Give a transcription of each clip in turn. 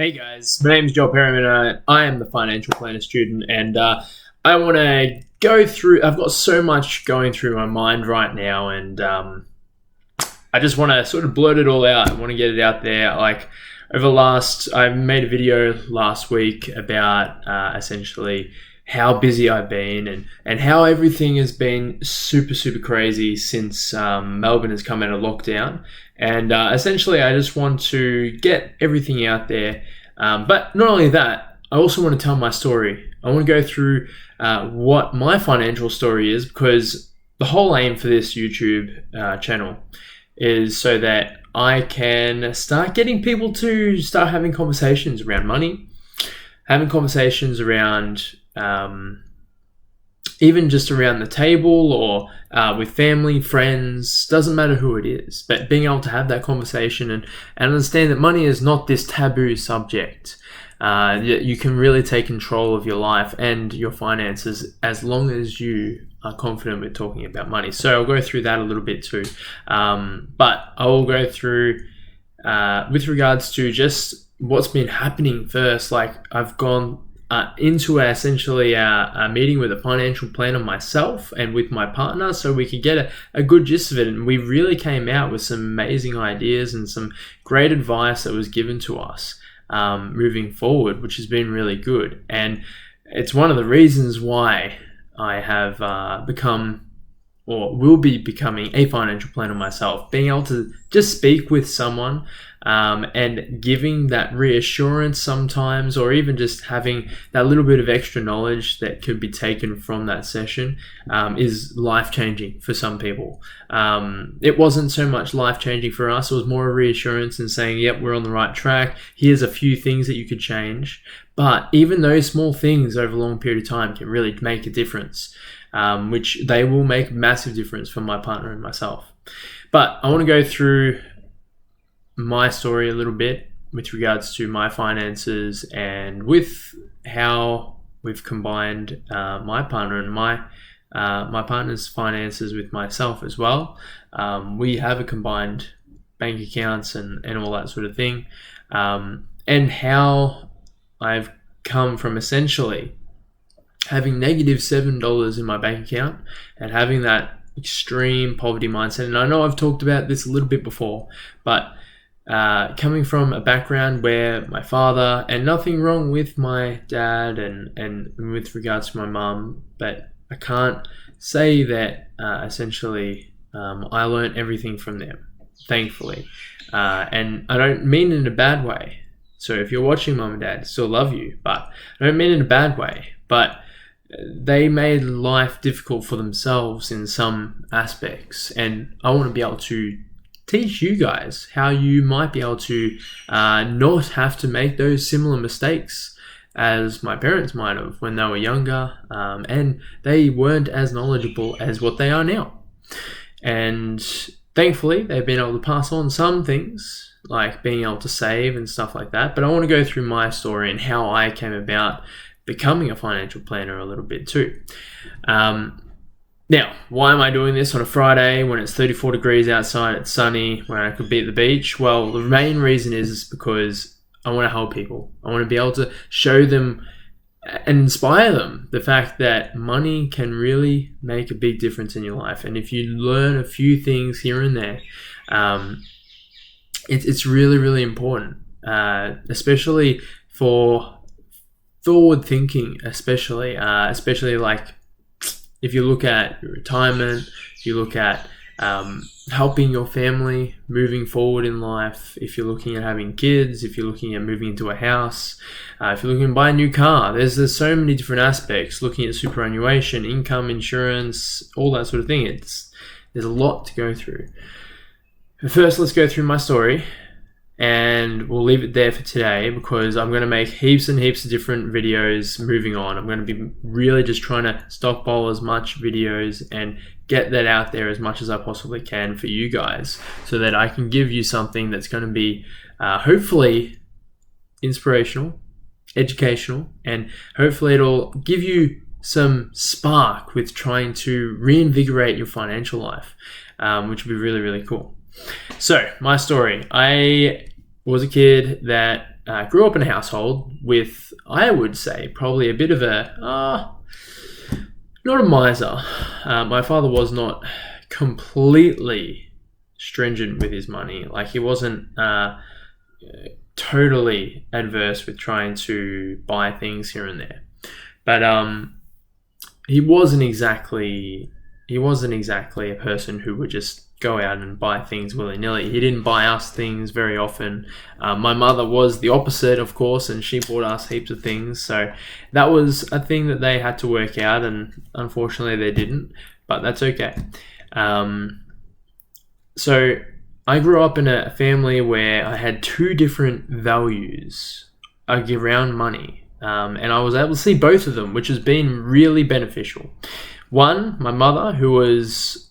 Hey guys, my name is Joel Perryman. I am the financial planner student, and I want to go through. I've got so much going through my mind right now, and I just want to sort of blurt it all out. I want to get it out there. I made a video last week about essentially how busy I've been and how everything has been super crazy since Melbourne has come out of lockdown. And essentially, I just want to get everything out there. But not only that, I also want to tell my story. I want to go through what my financial story is, because the whole aim for this YouTube channel is so that I can start getting people to start having conversations around money, having conversations around even just around the table or with family, friends, doesn't matter who it is, but being able to have that conversation and understand that money is not this taboo subject. You can really take control of your life and your finances as long as you are confident with talking about money. So I'll go through that a little bit too. But I will go through with regards to just what's been happening first. Like, I've gone into essentially a meeting with a financial planner myself and with my partner, so we could get a good gist of it. And we really came out with some amazing ideas and some great advice that was given to us moving forward, which has been really good. And it's one of the reasons why I have become, or will be becoming, a financial planner myself. Being able to just speak with someone and giving that reassurance sometimes, or even just having that little bit of extra knowledge that could be taken from that session is life-changing for some people. It wasn't so much life-changing for us. It was more a reassurance and saying, yep, we're on the right track. Here's a few things that you could change. But even those small things over a long period of time can really make a difference, which they will make a massive difference for my partner and myself. But I want to go through my story a little bit with regards to my finances and with how we've combined my partner and my partner's finances with myself as well. We have a combined bank accounts and all that sort of thing, and how I've come from essentially having negative $7 in my bank account and having that extreme poverty mindset. And I know I've talked about this a little bit before, but coming from a background where my father, and nothing wrong with my dad and with regards to my mum, but I can't say that essentially I learned everything from them, thankfully. And I don't mean it in a bad way. So if you're watching, mum and dad, I still love you, but I don't mean it in a bad way. But they made life difficult for themselves in some aspects, and I want to be able to teach you guys how you might be able to not have to make those similar mistakes as my parents might have when they were younger, and they weren't as knowledgeable as what they are now. And thankfully, they've been able to pass on some things, like being able to save and stuff like that. But I want to go through my story and how I came about becoming a financial planner a little bit too. Now, why am I doing this on a Friday when it's 34 degrees outside, it's sunny, when I could be at the beach? Well, the main reason is because I want to help people. I want to be able to show them and inspire them the fact that money can really make a big difference in your life. And if you learn a few things here and there, it's really important, especially for forward thinking, especially like if you look at retirement, if you look at helping your family moving forward in life, if you're looking at having kids, if you're looking at moving into a house, if you're looking to buy a new car, there's so many different aspects. Looking at superannuation, income, insurance, all that sort of thing. There's a lot to go through. But first, let's go through my story. And we'll leave it there for today, because I'm going to make heaps and heaps of different videos moving on. I'm going to be really just trying to stockpile as much videos and get that out there as much as I possibly can for you guys, so that I can give you something that's going to be hopefully inspirational, educational, and hopefully it'll give you some spark with trying to reinvigorate your financial life, which would be really cool. So, my story. I was a kid that grew up in a household with, I would say, probably a bit of a, not a miser. My father was not completely stringent with his money. Like, he wasn't totally adverse with trying to buy things here and there. But he wasn't exactly a person who would just go out and buy things willy-nilly. He didn't buy us things very often. My mother was the opposite, of course, and she bought us heaps of things. So that was a thing that they had to work out, and unfortunately they didn't, but that's okay. So I grew up in a family where I had two different values around money, and I was able to see both of them, which has been really beneficial. One, my mother, who was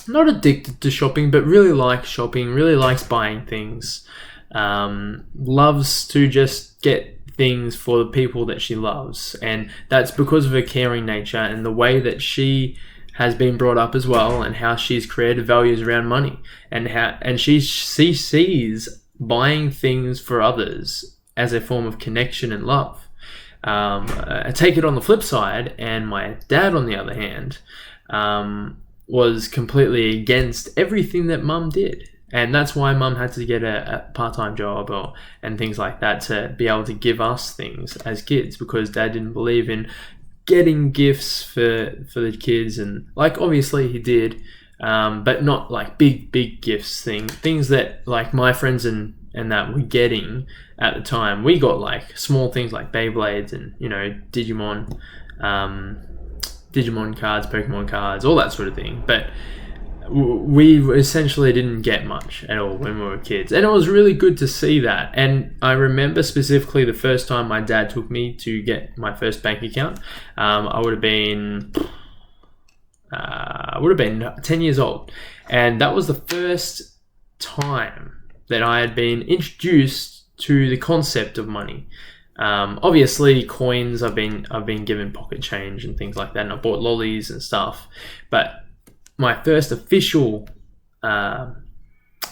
not addicted to shopping, but really likes shopping, really likes buying things, loves to just get things for the people that she loves, and that's because of her caring nature and the way that she has been brought up as well, and how she's created values around money, and she sees buying things for others as a form of connection and love. I take it on the flip side, and my dad, on the other hand, was completely against everything that mum did. And that's why mum had to get a part-time job and things like that to be able to give us things as kids, because dad didn't believe in getting gifts for the kids. And like, obviously he did, but not like big gifts, things that like my friends and that were getting at the time. We got like small things like Beyblades and, you know, Digimon cards, Pokemon cards, all that sort of thing. But we essentially didn't get much at all when we were kids. And it was really good to see that. And I remember specifically the first time my dad took me to get my first bank account. I would have been 10 years old. And that was the first time that I had been introduced to the concept of money. Obviously coins, I've been given pocket change and things like that, and I bought lollies and stuff. But my first official,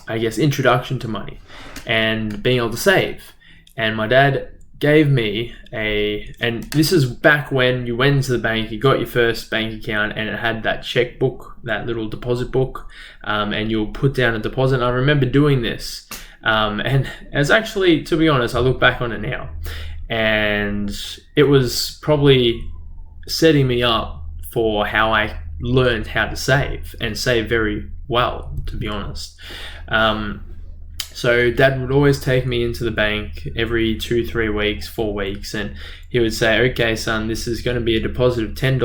introduction to money and being able to save. And my dad gave me and this is back when you went to the bank, you got your first bank account, and it had that checkbook, that little deposit book, and you'll put down a deposit. And I remember doing this, and as actually, to be honest, I look back on it now, and it was probably setting me up for how I learned how to save, and save very well, to be honest. So dad would always take me into the bank every 2, 3 weeks, 4 weeks, and he would say, okay, son, this is going to be a deposit of $10.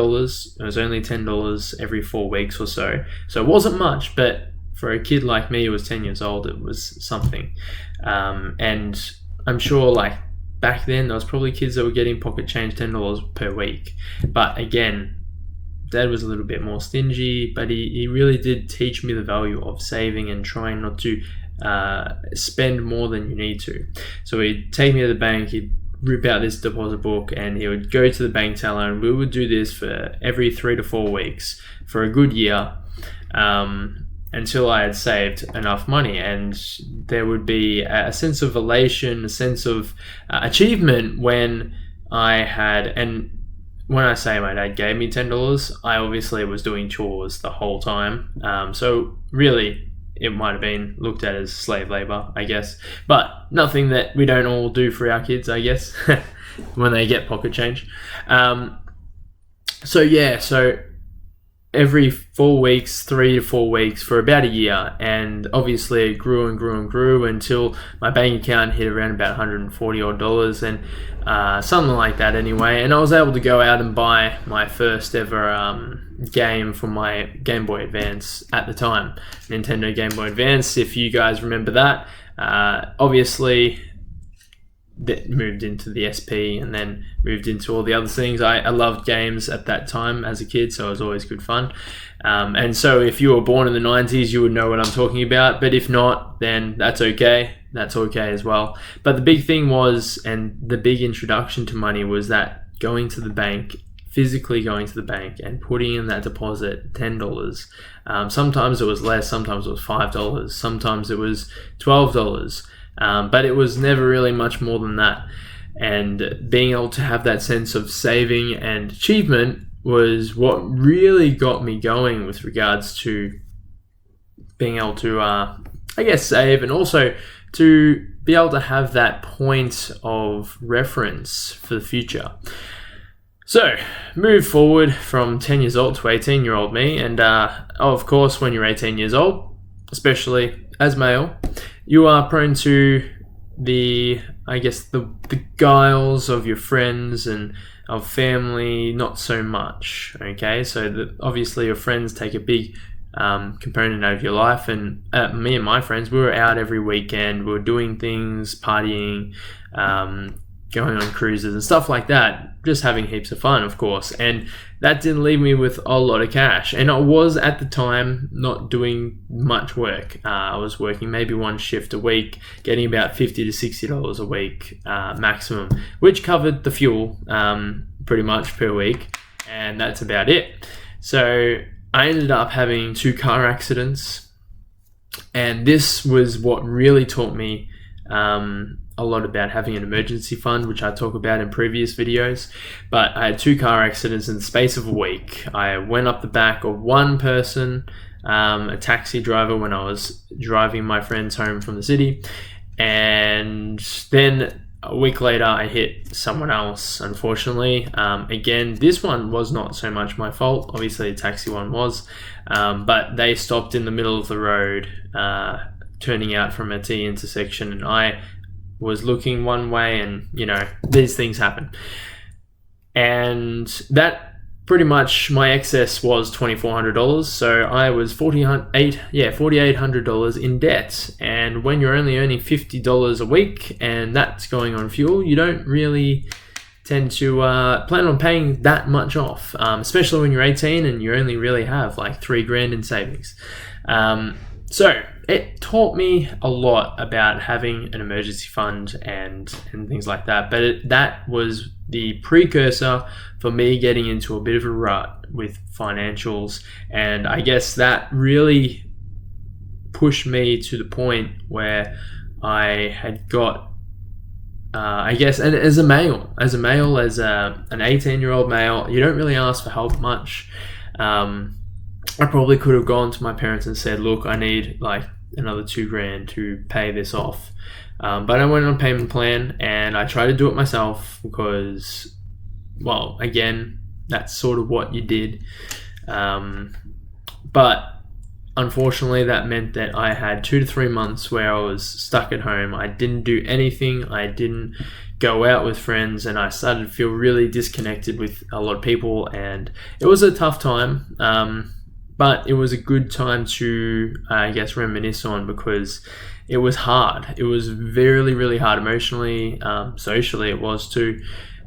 It was only $10 every 4 weeks or so. So it wasn't much, but for a kid like me who was 10 years old, it was something. And I'm sure like back then, there was probably kids that were getting pocket change $10 per week. But again, dad was a little bit more stingy, but he really did teach me the value of saving and trying not to spend more than you need to. So he'd take me to the bank, he'd rip out this deposit book, and he would go to the bank teller, and we would do this for every 3 to 4 weeks for a good year, until I had saved enough money. And there would be a sense of elation, a sense of achievement when I had, and when I say my dad gave me $10, I obviously was doing chores the whole time. So really, it might have been looked at as slave labor, I guess. But nothing that we don't all do for our kids, I guess, when they get pocket change. So every 4 weeks, 3 to 4 weeks for about a year. And obviously it grew and grew and grew until my bank account hit around about $140 and something like that anyway. And I was able to go out and buy my first ever game for my Game Boy Advance at the time. Nintendo Game Boy Advance, if you guys remember that. Obviously that moved into the SP and then moved into all the other things. I loved games at that time as a kid, so it was always good fun. And so if you were born in the 90s, you would know what I'm talking about. But if not, then that's okay. That's okay as well. But the big thing was, and the big introduction to money was that going to the bank, physically going to the bank and putting in that deposit, $10. Sometimes it was less, sometimes it was $5, sometimes it was $12. but it was never really much more than that. And being able to have that sense of saving and achievement was what really got me going with regards to being able to, save, and also to be able to have that point of reference for the future. So, move forward from 10 years old to 18-year-old me, and of course, when you're 18 years old, especially as male, you are prone to the guiles of your friends and of family, not so much, okay? So obviously your friends take a big component of your life, and me and my friends, we were out every weekend, we were doing things, partying, going on cruises and stuff like that, just having heaps of fun, of course. And that didn't leave me with a lot of cash, and I was at the time not doing much work. I was working maybe one shift a week, getting about $50 to $60 a week maximum, which covered the fuel pretty much per week, and that's about it. So I ended up having 2 car accidents, and this was what really taught me a lot about having an emergency fund, which I talk about in previous videos. But I had 2 car accidents in the space of a week. I went up the back of one person, a taxi driver, when I was driving my friends home from the city, and then a week later I hit someone else, unfortunately. Again, this one was not so much my fault, obviously the taxi one was, but they stopped in the middle of the road, turning out from a T intersection, and I was looking one way, and these things happen. And that pretty much, my excess was $2,400, so I was $4,800 in debt. And when you're only earning $50 a week and that's going on fuel, you don't really tend to plan on paying that much off, especially when you're 18 and you only really have like $3,000 in savings. So it taught me a lot about having an emergency fund and things like that. But that was the precursor for me getting into a bit of a rut with financials. And I guess that really pushed me to the point where I had got, and as an 18-year-old male, you don't really ask for help much. I probably could have gone to my parents and said, look, I need like another $2,000 to pay this off. But I went on a payment plan and I tried to do it myself because, well, again, that's sort of what you did. But unfortunately, that meant that I had 2 to 3 months where I was stuck at home. I didn't do anything. I didn't go out with friends, and I started to feel really disconnected with a lot of people, and it was a tough time. But it was a good time to, reminisce on, because it was hard. It was really, really hard emotionally, socially it was too.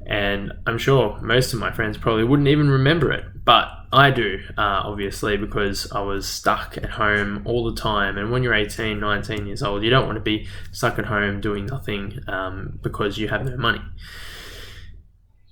And I'm sure most of my friends probably wouldn't even remember it, but I do, obviously, because I was stuck at home all the time. And when you're 18, 19 years old, you don't want to be stuck at home doing nothing because you have no money.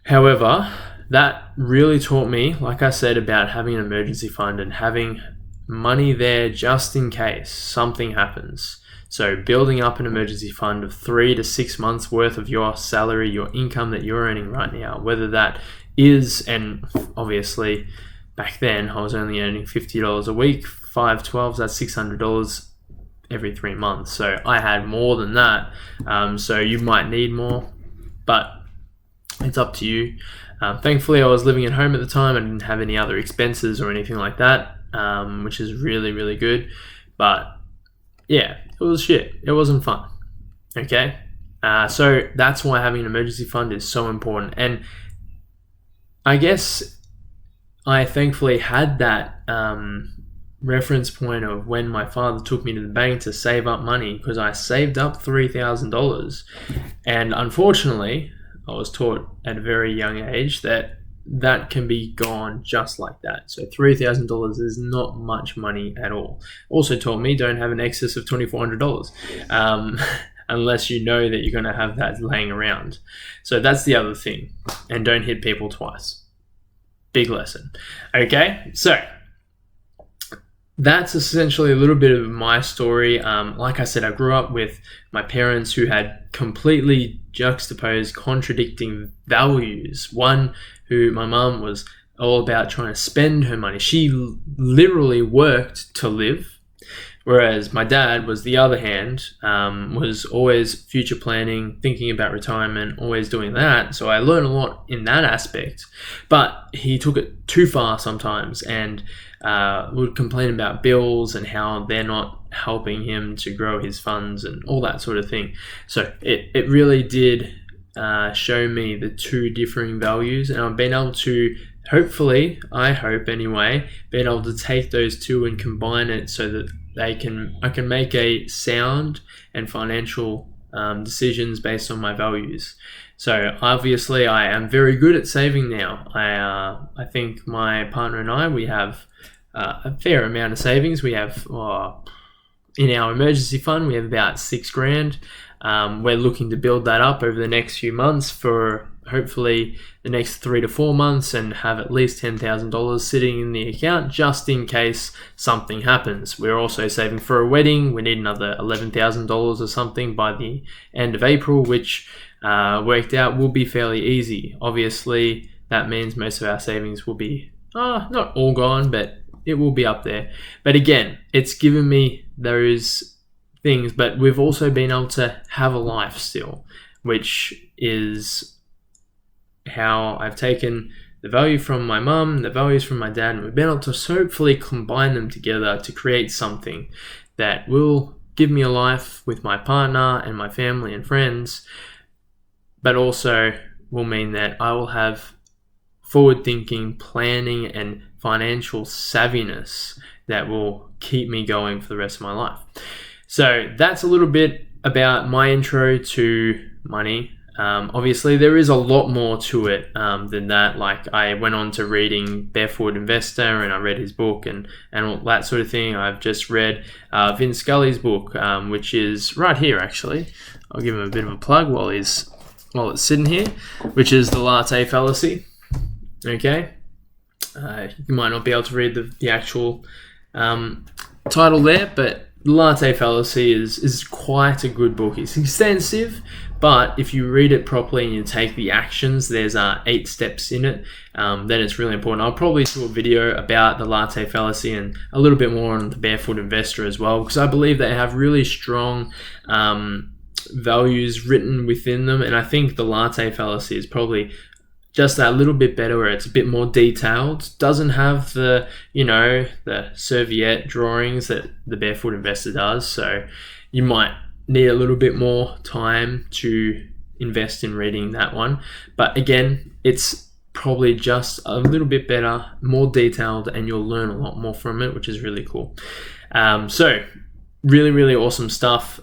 However, that really taught me, like I said, about having an emergency fund and having money there just in case something happens. So building up an emergency fund of 3 to 6 months worth of your salary, your income that you're earning right now, whether that is, and obviously back then I was only earning $50 a week, 5/12, that's $600 every 3 months. So I had more than that. So you might need more, but it's up to you. Thankfully, I was living at home at the time. I didn't have any other expenses or anything like that, which is really, really good. But yeah, it was shit. It wasn't fun. Okay? So that's why having an emergency fund is so important. And I guess I thankfully had that reference point of when my father took me to the bank to save up money, because I saved up $3,000. And unfortunately, I was taught at a very young age that that can be gone just like that. So $3,000 is not much money at all. Also taught me don't have an excess of $2,400 unless you know that you're going to have that laying around. So that's the other thing. And don't hit people twice. Big lesson. Okay, so that's essentially a little bit of my story. Like I said, I grew up with my parents who had completely juxtaposed, contradicting values. One, who my mum was all about trying to spend her money. She literally worked to live. Whereas my dad was the other hand, was always future planning, thinking about retirement, always doing that. So I learned a lot in that aspect. But he took it too far sometimes and would complain about bills and how they're not helping him to grow his funds and all that sort of thing. So it really did show me the two differing values, and I've been able to, hopefully, I hope anyway, being able to take those two and combine it so that I can make a sound and financial decisions based on my values. So obviously I am very good at saving now. I think my partner and I, we have a fair amount of savings. We have in our emergency fund, we have about $6,000. We're looking to build that up over the next few months for hopefully the next 3 to 4 months, and have at least $10,000 sitting in the account just in case something happens. We're also saving for a wedding. We need another $11,000 or something by the end of April, which worked out will be fairly easy. Obviously, that means most of our savings will be not all gone, but it will be up there. But again, it's given me those things, but we've also been able to have a life still, which is how I've taken the value from my mum, the values from my dad, and we've been able to hopefully combine them together to create something that will give me a life with my partner and my family and friends, but also will mean that I will have forward-thinking, planning, and financial savviness that will keep me going for the rest of my life. So that's a little bit about my intro to money. Obviously, there is a lot more to it than that. Like, I went on to reading Barefoot Investor, and I read his book and all that sort of thing. I've just read Vince Scully's book, which is right here, actually. I'll give him a bit of a plug while it's sitting here, which is The Latte Fallacy. Okay? You might not be able to read the actual title there, but The Latte Fallacy is quite a good book. It's extensive, but if you read it properly and you take the actions, there's 8 steps in it, then it's really important. I'll probably do a video about the Latte Fallacy and a little bit more on the Barefoot Investor as well, because I believe they have really strong values written within them, and I think the Latte Fallacy is probably just that little bit better, where it's a bit more detailed. Doesn't have the serviette drawings that the Barefoot Investor does. So you might need a little bit more time to invest in reading that one. But again, it's probably just a little bit better, more detailed, and you'll learn a lot more from it, which is really cool. So really, really awesome stuff.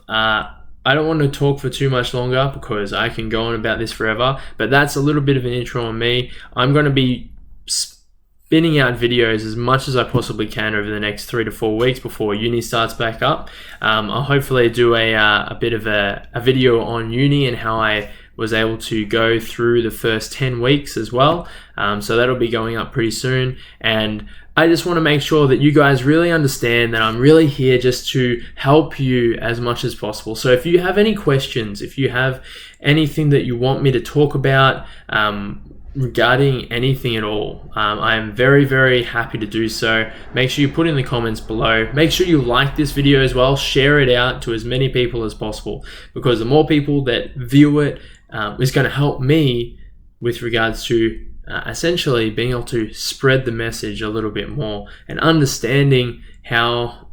I don't want to talk for too much longer because I can go on about this forever, but that's a little bit of an intro on me. I'm going to be spinning out videos as much as I possibly can over the next 3 to 4 weeks before uni starts back up. I'll hopefully do a bit of a video on uni and how I was able to go through the first 10 weeks as well. So that'll be going up pretty soon. And I just want to make sure that you guys really understand that I'm really here just to help you as much as possible. So if you have any questions, if you have anything that you want me to talk about regarding anything at all, I am very, very happy to do so. Make sure you put in the comments below. Make sure you like this video as well. Share it out to as many people as possible, because the more people that view it is going to help me with regards to essentially being able to spread the message a little bit more and understanding how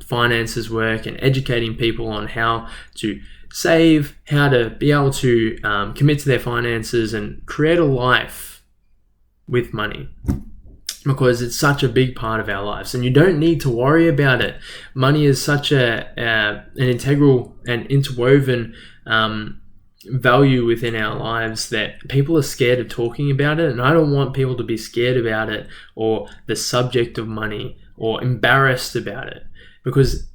finances work and educating people on how to save, how to be able to commit to their finances and create a life with money, because it's such a big part of our lives and you don't need to worry about it. Money is such an integral and interwoven value within our lives that people are scared of talking about it, and I don't want people to be scared about it or the subject of money or embarrassed about it, because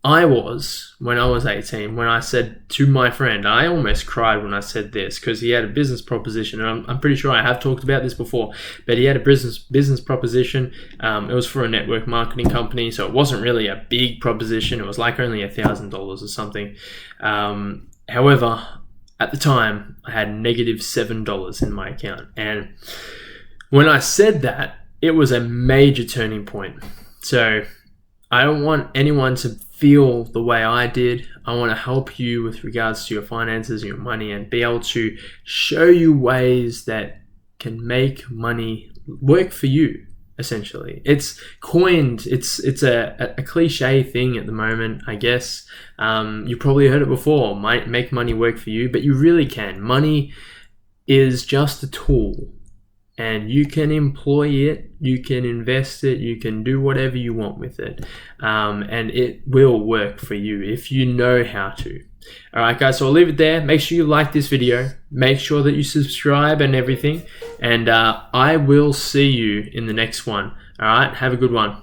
I was when I was 18, when I said to my friend, I almost cried when I said this because he had a business proposition, and I'm pretty sure I have talked about this before, but he had a business proposition. It was for a network marketing company, so it wasn't really a big proposition. It was like only $1,000 or something. However, at the time, I had -$7 in my account, and when I said that, it was a major turning point. So I don't want anyone to feel the way I did. I want to help you with regards to your finances, your money, and be able to show you ways that can make money work for you, essentially. It's coined, it's a cliche thing at the moment, I guess. You probably heard it before, might make money work for you, but you really can. Money is just a tool. And you can employ it, you can invest it, you can do whatever you want with it. And it will work for you if you know how to. All right, guys, so I'll leave it there. Make sure you like this video. Make sure that you subscribe and everything. And I will see you in the next one. All right, have a good one.